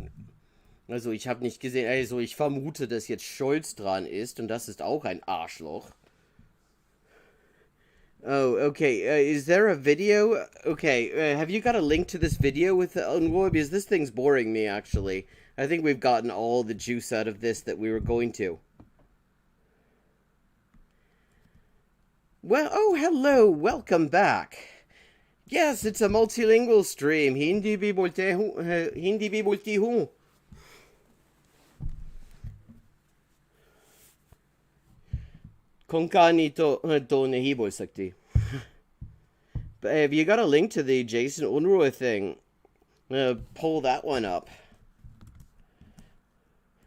also ich habe nicht gesehen, also ich vermute, dass jetzt Scholz dran ist und das ist auch ein Arschloch. Oh, okay. Is there a video? Okay, have you got a link to this video with the UNRWA? Because this thing's boring me, actually. I think we've gotten all the juice out of this that we were going to. Well, oh, hello. Welcome back. Yes, it's a multilingual stream. Hindi bhi bolti hu. Konkani to nahi bol sakti. But have you got a link to the Jason Unruh thing? Pull that one up.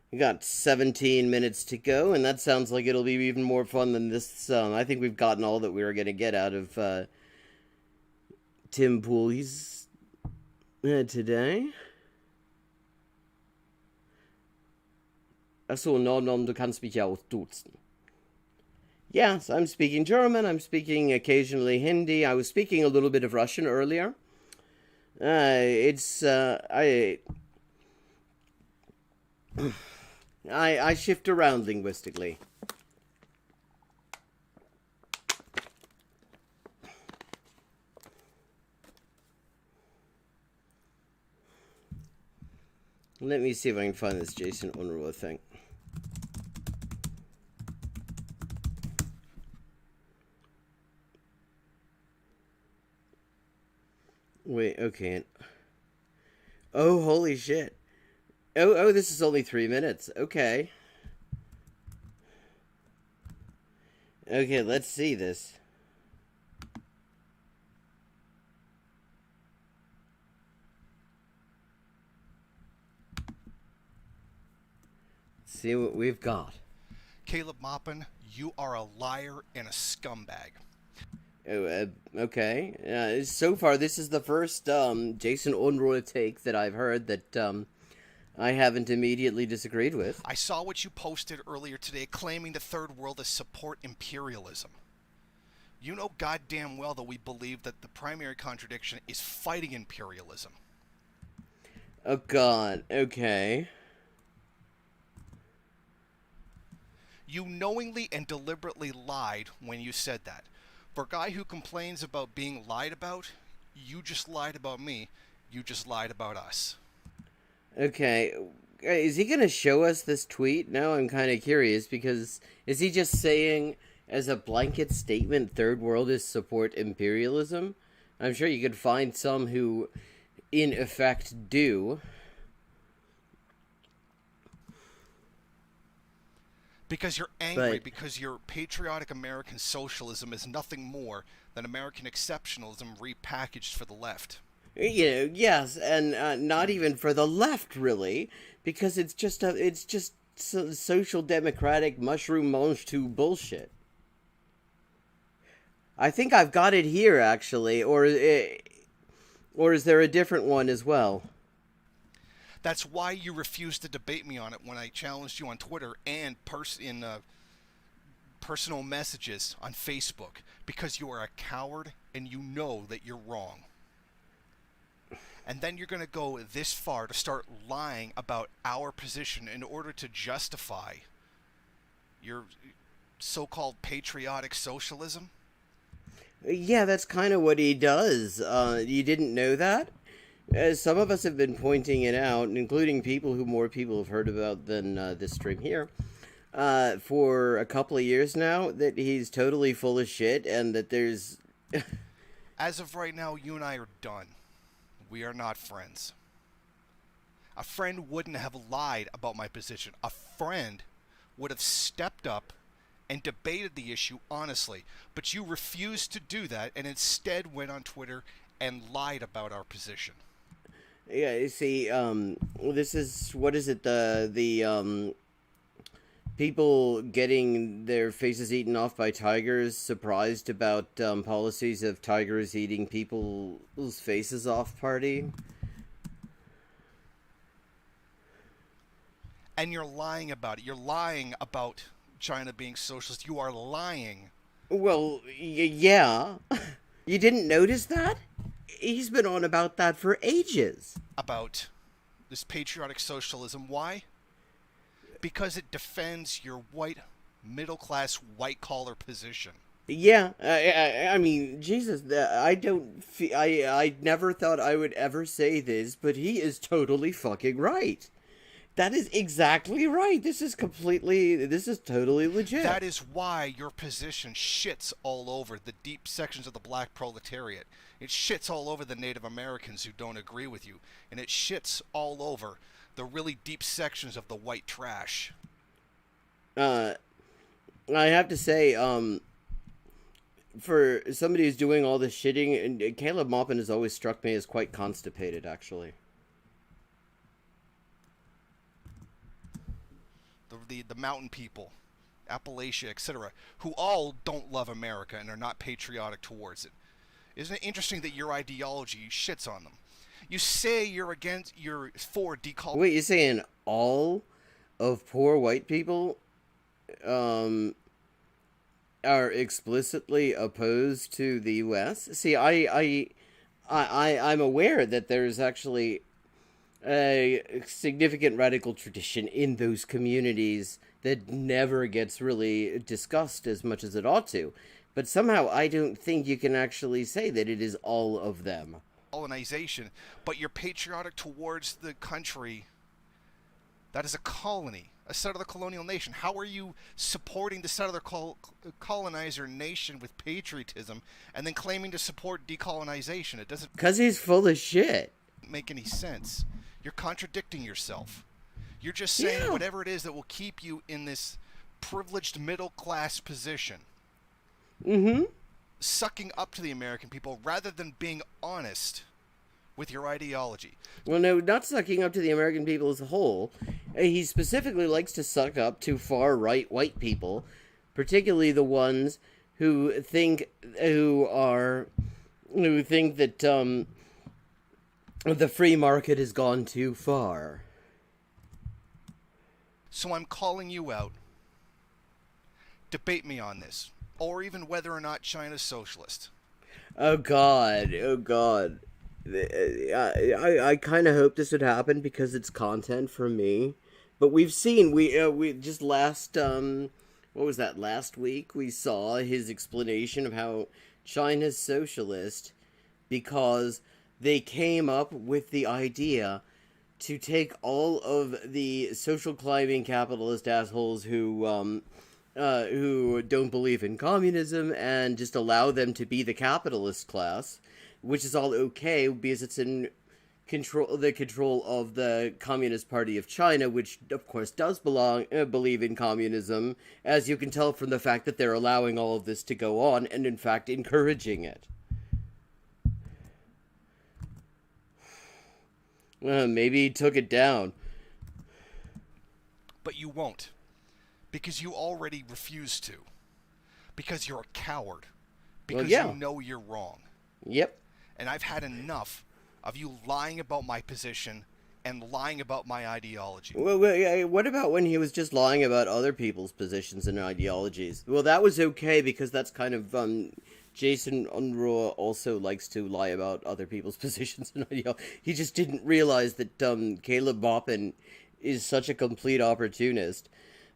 We got 17 minutes to go, and that sounds like it'll be even more fun than this. I think we've gotten all that we were going to get out of Tim Pooley's today. Achso, no, du kannst mich ja auch duzen. Yes, I'm speaking German, I'm speaking occasionally Hindi, I was speaking a little bit of Russian earlier. I shift around linguistically. Let me see if I can find this Jason Unruh thing. Wait, okay. Oh, holy shit. Oh, this is only 3 minutes. Okay. Okay, let's see this. Let's see what we've got. Caleb Maupin, you are a liar and a scumbag. Oh, okay. So far, this is the first Jason Unruh take that I've heard that I haven't immediately disagreed with. I saw what you posted earlier today claiming the third world is support imperialism. You know goddamn well that we believe that the primary contradiction is fighting imperialism. Oh god, okay. You knowingly and deliberately lied when you said that. For a guy who complains about being lied about, you just lied about me. You just lied about us. Okay. Is he going to show us this tweet? Now I'm kind of curious because is he just saying as a blanket statement third world is support imperialism? I'm sure you could find some who in effect do. Because you're angry, because your patriotic American socialism is nothing more than American exceptionalism repackaged for the left. You know, yes, and not even for the left, really, because it's just social democratic mushroom mange tout bullshit. I think I've got it here, actually, or is there a different one as well? That's why you refused to debate me on it when I challenged you on Twitter and in personal messages on Facebook, because you are a coward and you know that you're wrong. And then you're going to go this far to start lying about our position in order to justify your so-called patriotic socialism? Yeah, that's kind of what he does. You didn't know that? Some of us have been pointing it out, including more people have heard about than this stream here, for a couple of years now, that he's totally full of shit and that there's... As of right now, you and I are done. We are not friends. A friend wouldn't have lied about my position. A friend would have stepped up and debated the issue honestly. But you refused to do that and instead went on Twitter and lied about our position. Yeah, you see, this is, what is it, the people getting their faces eaten off by tigers, surprised about policies of tigers eating people's faces off party. And you're lying about it. You're lying about China being socialist. You are lying. Well, yeah. You didn't notice that? He's been on about that for ages. About this patriotic socialism. Why? Because it defends your white, middle-class, white-collar position. Yeah, I mean, Jesus, I don't, I never thought I would ever say this, but he is totally fucking right. That is exactly right. This is totally legit. That is why your position shits all over the deep sections of the black proletariat. It shits all over the Native Americans who don't agree with you. And it shits all over the really deep sections of the white trash. I have to say, for somebody who's doing all this shitting, and Caleb Maupin has always struck me as quite constipated, actually. The mountain people, Appalachia, etc., who all don't love America and are not patriotic towards it. Isn't it interesting that your ideology shits on them? You say you're for decolonization. Wait, you're saying all of poor white people are explicitly opposed to the U.S.? See, I'm aware that there's actually a significant radical tradition in those communities that never gets really discussed as much as it ought to. But somehow I don't think you can actually say that it is all of them. Colonization, but you're patriotic towards the country that is a colony, a settler colonial nation. How are you supporting the settler colonizer nation with patriotism and then claiming to support decolonization? It doesn't... Because he's full of shit. Make any sense. You're contradicting yourself. You're just saying whatever it is that will keep you in this privileged middle class position. Mm-hmm. Sucking up to the American people rather than being honest with your ideology. Well, no, not sucking up to the American people as a whole. He specifically likes to suck up to far-right white people, particularly the ones who think that the free market has gone too far. So I'm calling you out. Debate me on this. Or even whether or not China's socialist. Oh God. I kind of hope this would happen because it's content for me. But we just last, what was that, last week? We saw his explanation of how China's socialist because they came up with the idea to take all of the social climbing capitalist assholes who don't believe in communism and just allow them to be the capitalist class, which is all okay because it's in control of the Communist Party of China, which of course does believe in communism, as you can tell from the fact that they're allowing all of this to go on and in fact encouraging it. Maybe he took it down. But you won't. Because you already refuse to. Because you're a coward. Because you know you're wrong. Yep. And I've had enough of you lying about my position and lying about my ideology. Well, what about when he was just lying about other people's positions and ideologies? Well, that was okay because that's kind of... Jason Unruh also likes to lie about other people's positions and ideology. He just didn't realize that Caleb Maupin is such a complete opportunist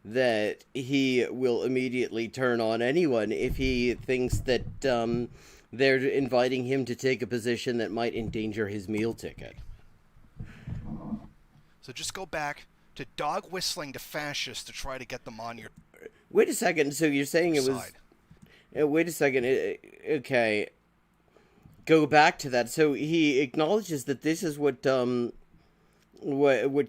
that he will immediately turn on anyone if he thinks that they're inviting him to take a position that might endanger his meal ticket. So just go back to dog whistling to fascists to try to get them on your... Wait a second, so you're saying it was... Wait a second, okay. Go back to that. So he acknowledges that this is what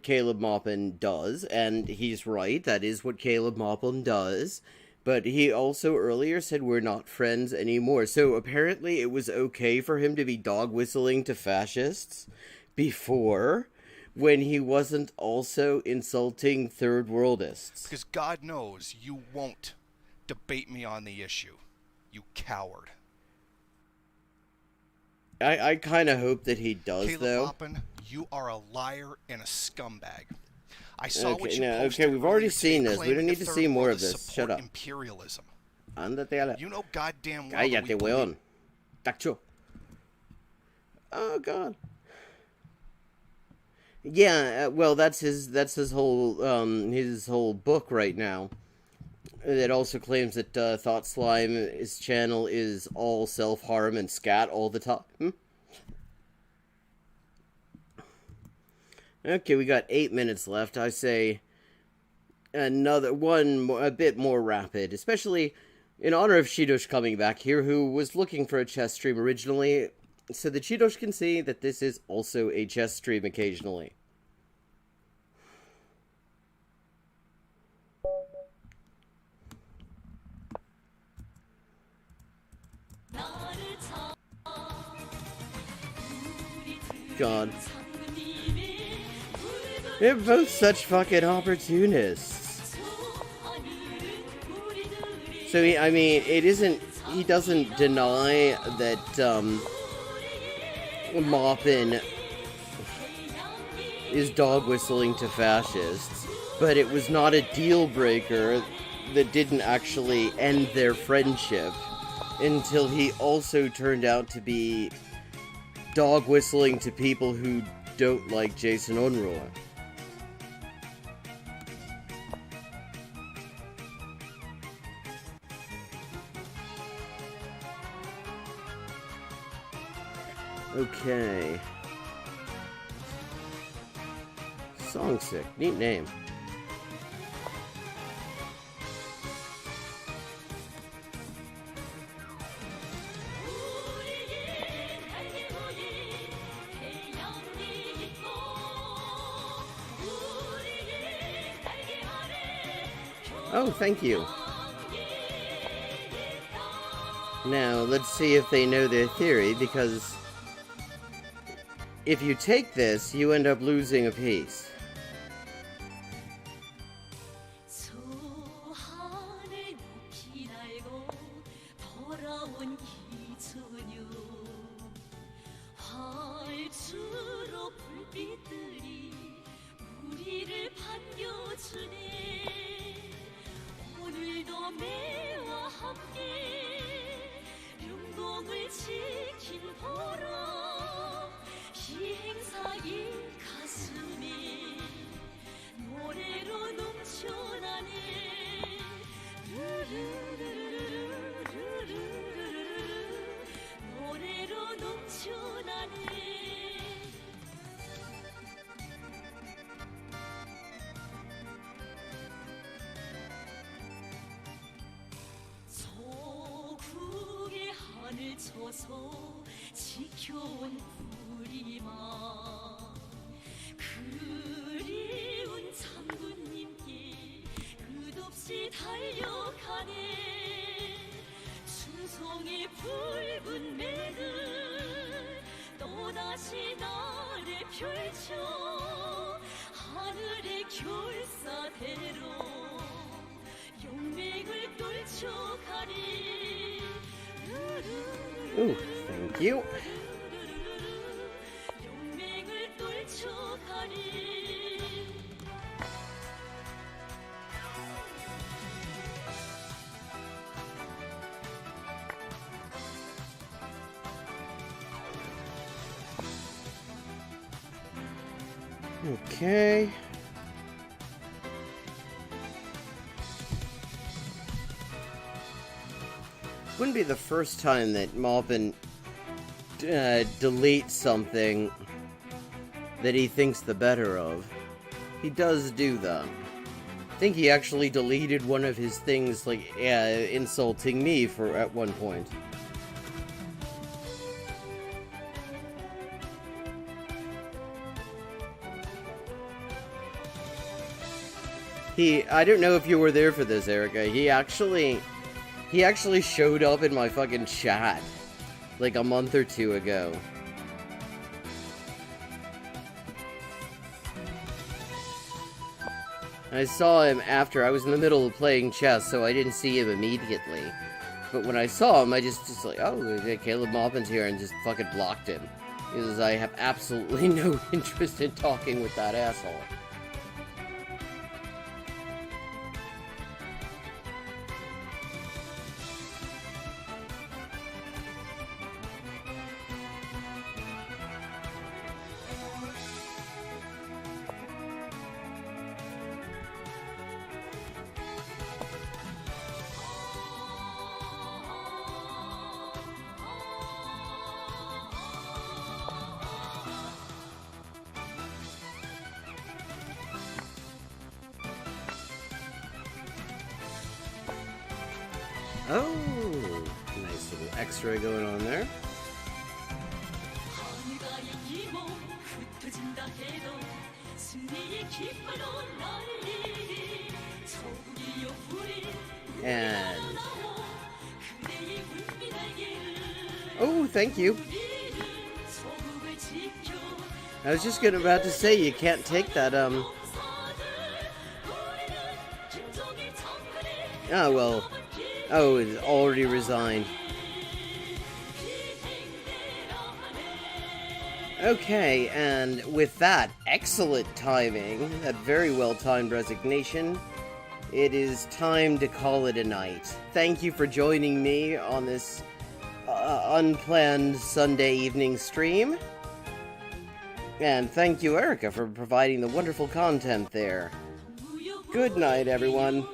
Caleb Maupin does, and he's right, that is what Caleb Maupin does, But he also earlier said we're not friends anymore. So apparently it was okay for him to be dog whistling to fascists before, when he wasn't also insulting third worldists. Because God knows you won't debate me on the issue, you coward. I kind of hope that he does, Caleb though. Oppen, you are a liar and a scumbag. I saw Okay, what you now, posted okay, we've already earlier seen today this. We claiming don't need the to third see more world of to this. support Shut up. Imperialism. Ándate a la... You know goddamn well that we Cállate, believe... weón. Tacho. Oh, God. Yeah, well, that's his whole book right now. It also claims that Thought Slime, his channel, is all self-harm and scat all the time. Okay, we got 8 minutes left. I say another one, a bit more rapid, especially in honor of Shidosh coming back here, who was looking for a chess stream originally, so that Shidosh can see that this is also a chess stream occasionally. God. They're both such fucking opportunists. So, I mean, it isn't... He doesn't deny that, Maupin is dog whistling to fascists, but it was not a deal breaker that didn't actually end their friendship until he also turned out to be dog whistling to people who don't like Jason Unruh. Okay. Songsick. Neat name. Oh, thank you. Now, let's see if they know their theory, because if you take this, you end up losing a piece. 지켜온 우리만 그리운 장군님께 끝없이 달려가네 충성의 붉은 맥을 또다시 나를 펼쳐 하늘의 결사대로 용맹을 떨쳐가리 Ooh, thank you. Okay. Wouldn't be the first time that Maupin deletes something that he thinks the better of. He does do that. I think he actually deleted one of his things, like, insulting me at one point. I don't know if you were there for this, Erica. He actually showed up in my fucking chat like a month or two ago. I saw him after. I was in the middle of playing chess, so I didn't see him immediately. But when I saw him, I just like, oh, Caleb Maupin's here, and just fucking blocked him. Because I have absolutely no interest in talking with that asshole. Oh, nice little extra going on there. 한가의 기모 흩어진다 해도 승리의 깃발로 날리리 소국이여 우리 And 그대의 은빛 날개를 oh, thank you. 소국을 지켜 I was just about to say you can't take that 사들 우리는 김정일 장군의 Oh well. Oh, it's already resigned. Okay, and with that excellent timing, that very well-timed resignation, it is time to call it a night. Thank you for joining me on this unplanned Sunday evening stream. And thank you, Erica, for providing the wonderful content there. Good night, everyone.